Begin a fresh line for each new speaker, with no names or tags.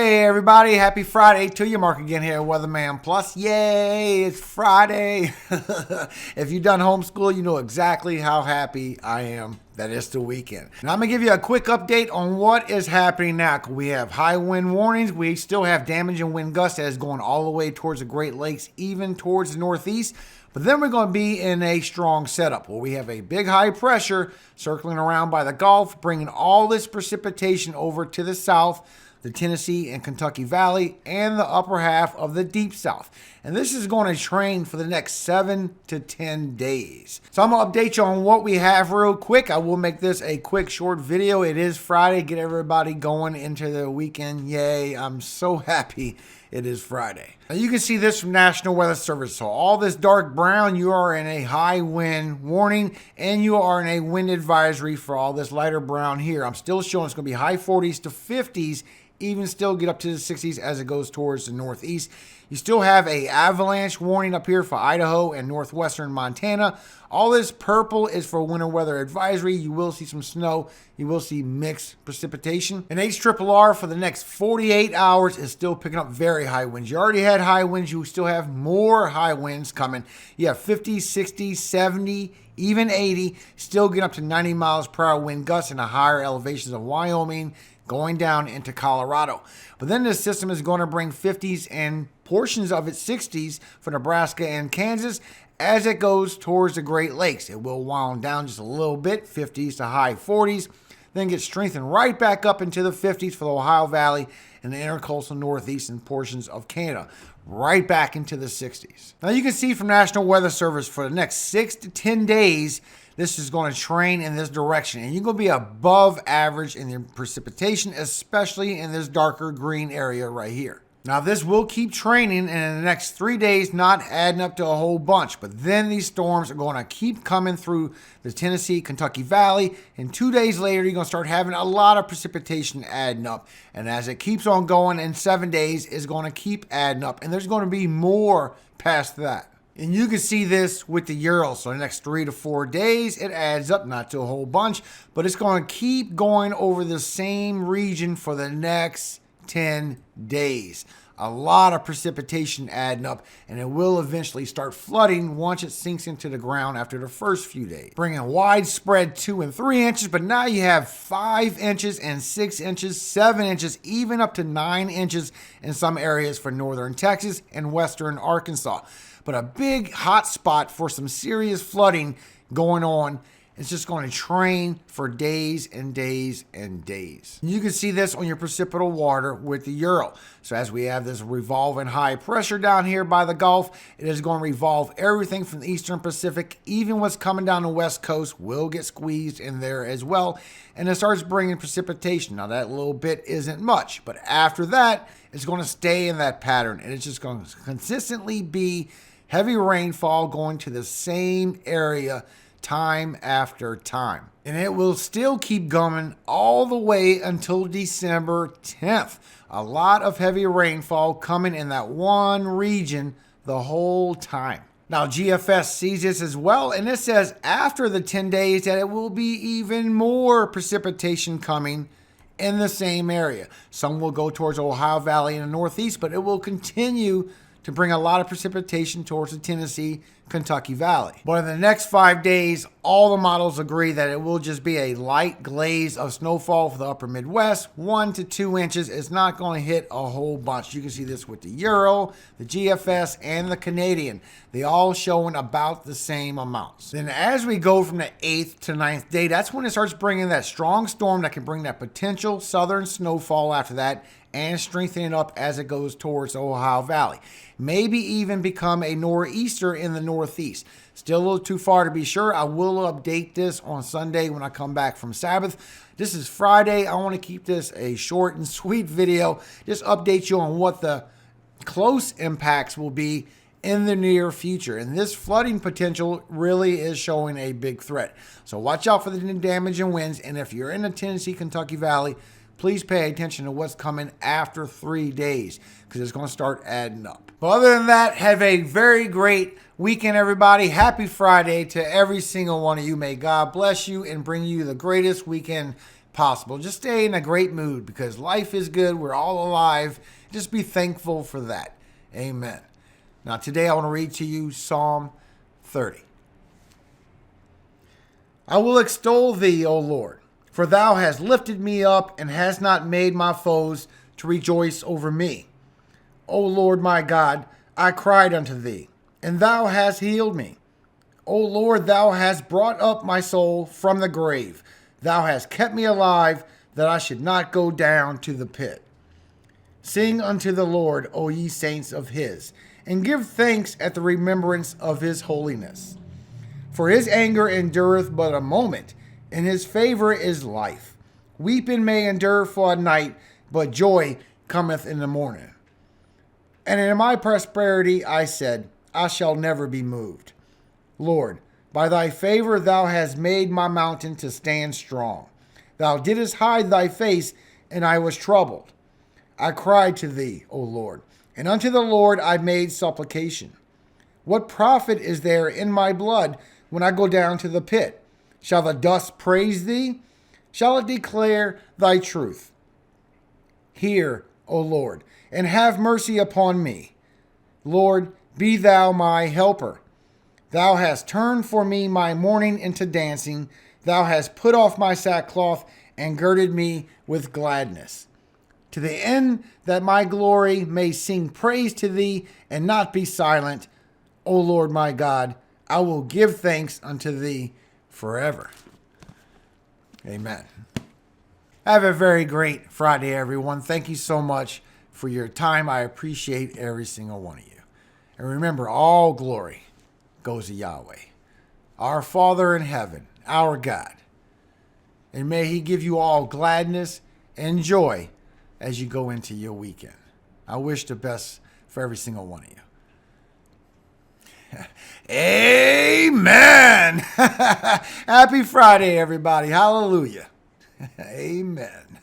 Hey everybody, happy Friday to you. Mark again here at WeatherMan Plus. Yay, it's Friday. If you've done homeschool, you know exactly how happy I am that it's the weekend. Now I'm going to give you a quick update on what is happening now. We have high wind warnings. We still have damage and wind gusts that is going all the way towards the Great Lakes, even towards the Northeast. But then we're going to be in a strong setup where we have a big high pressure circling around by the Gulf, bringing all this precipitation over to the south, the Tennessee and Kentucky Valley, and the upper half of the Deep South. And this is going to train for the next 7 to 10 days. So I'm going to update you on what we have real quick. I will make this a quick, short video. It is Friday. Get everybody going into the weekend. Yay. I'm so happy it is Friday. Now you can see this from National Weather Service. So all this dark brown, you are in a high wind warning, and you are in a wind advisory for all this lighter brown here. I'm still showing it's going to be high 40s to 50s, even still get up to the 60s as it goes towards the northeast. You still have a avalanche warning up here for Idaho and northwestern Montana. All this purple is for winter weather advisory. You will see some snow. You will see mixed precipitation. And HRRR for the next 48 hours is still picking up very high winds. You already had high winds. You still have more high winds coming. You have 50, 60, 70, even 80. Still get up to 90 miles per hour wind gusts in the higher elevations of Wyoming, going down into Colorado. But then this system is going to bring 50s and portions of its 60s for Nebraska and Kansas as it goes towards the Great Lakes. It will wound down just a little bit, 50s to high 40s, then get strengthened right back up into the 50s for the Ohio Valley and the intercoastal Northeast and portions of Canada, right back into the 60s. Now you can see from National Weather Service for the next 6 to 10 days, this is going to train in this direction, and you're going to be above average in your precipitation, especially in this darker green area right here. Now, this will keep training, and in the next 3 days, not adding up to a whole bunch, but then these storms are going to keep coming through the Tennessee, Kentucky Valley, and 2 days later, you're going to start having a lot of precipitation adding up, and as it keeps on going, in 7 days, it's going to keep adding up, and there's going to be more past that. And you can see this with the Ural. So the next 3 to 4 days, it adds up, not to a whole bunch, but it's going to keep going over the same region for the next 10 days. A lot of precipitation adding up, and it will eventually start flooding once it sinks into the ground after the first few days. Bringing widespread 2 and 3 inches, but now you have 5 inches and 6 inches, 7 inches, even up to 9 inches in some areas for northern Texas and western Arkansas. But a big hot spot for some serious flooding going on. It's just going to train for days and days and days. You can see this on your precipitable water with the Ural. So as we have this revolving high pressure down here by the Gulf, it is going to revolve everything from the eastern Pacific. Even what's coming down the west coast will get squeezed in there as well. And it starts bringing precipitation. Now that little bit isn't much, but after that, it's going to stay in that pattern. And it's just going to consistently be heavy rainfall going to the same area time after time. And it will still keep going all the way until December 10th. A lot of heavy rainfall coming in that one region the whole time. Now GFS sees this as well, and it says after the 10 days that it will be even more precipitation coming in the same area. Some will go towards Ohio Valley in the Northeast, but it will continue to bring a lot of precipitation towards the Tennessee, Kentucky Valley. But in the next 5 days, all the models agree that it will just be a light glaze of snowfall for the upper Midwest, 1 to 2 inches. It's not going to hit a whole bunch. You can see this with the Ural, the GFS, and the Canadian. They all showing about the same amounts. Then as we go from the 8th to 9th day, that's when it starts bringing that strong storm that can bring that potential southern snowfall after that, and strengthening up as it goes towards the Ohio Valley. Maybe even become a nor'easter in the northeast. Still a little too far to be sure. I will update this on Sunday when I come back from Sabbath. This is Friday. I want to keep this a short and sweet video. Just update you on what the close impacts will be in the near future. And this flooding potential really is showing a big threat. So watch out for the damage and winds. And if you're in the Tennessee, Kentucky Valley, please pay attention to what's coming after 3 days, because it's going to start adding up. But other than that, have a very great weekend, everybody. Happy Friday to every single one of you. May God bless you and bring you the greatest weekend possible. Just stay in a great mood because life is good. We're all alive. Just be thankful for that. Amen. Now today I want to read to you Psalm 30. I will extol thee, O Lord, for thou hast lifted me up and hast not made my foes to rejoice over me. O Lord my God, I cried unto thee, and thou hast healed me. O Lord, thou hast brought up my soul from the grave. Thou hast kept me alive, that I should not go down to the pit. Sing unto the Lord, O ye saints of his, and give thanks at the remembrance of his holiness. For his anger endureth but a moment, and his favor is life. Weeping may endure for a night, but joy cometh in the morning. And in my prosperity I said, I shall never be moved. Lord, by thy favor thou hast made my mountain to stand strong. Thou didst hide thy face, and I was troubled. I cried to thee, O Lord, and unto the Lord I made supplication. What profit is there in my blood when I go down to the pit? Shall the dust praise thee? Shall it declare thy truth? Hear, O Lord, and have mercy upon me. Lord, be thou my helper. Thou hast turned for me my mourning into dancing. Thou hast put off my sackcloth and girded me with gladness. To the end that my glory may sing praise to thee and not be silent, O Lord my God, I will give thanks unto thee forever. Amen. Have a very great Friday, everyone. Thank you so much for your time. I appreciate every single one of you. And remember, all glory goes to Yahweh, our Father in heaven, our God. And may he give you all gladness and joy as you go into your weekend. I wish the best for every single one of you. Amen. Happy Friday, everybody. Hallelujah. Amen.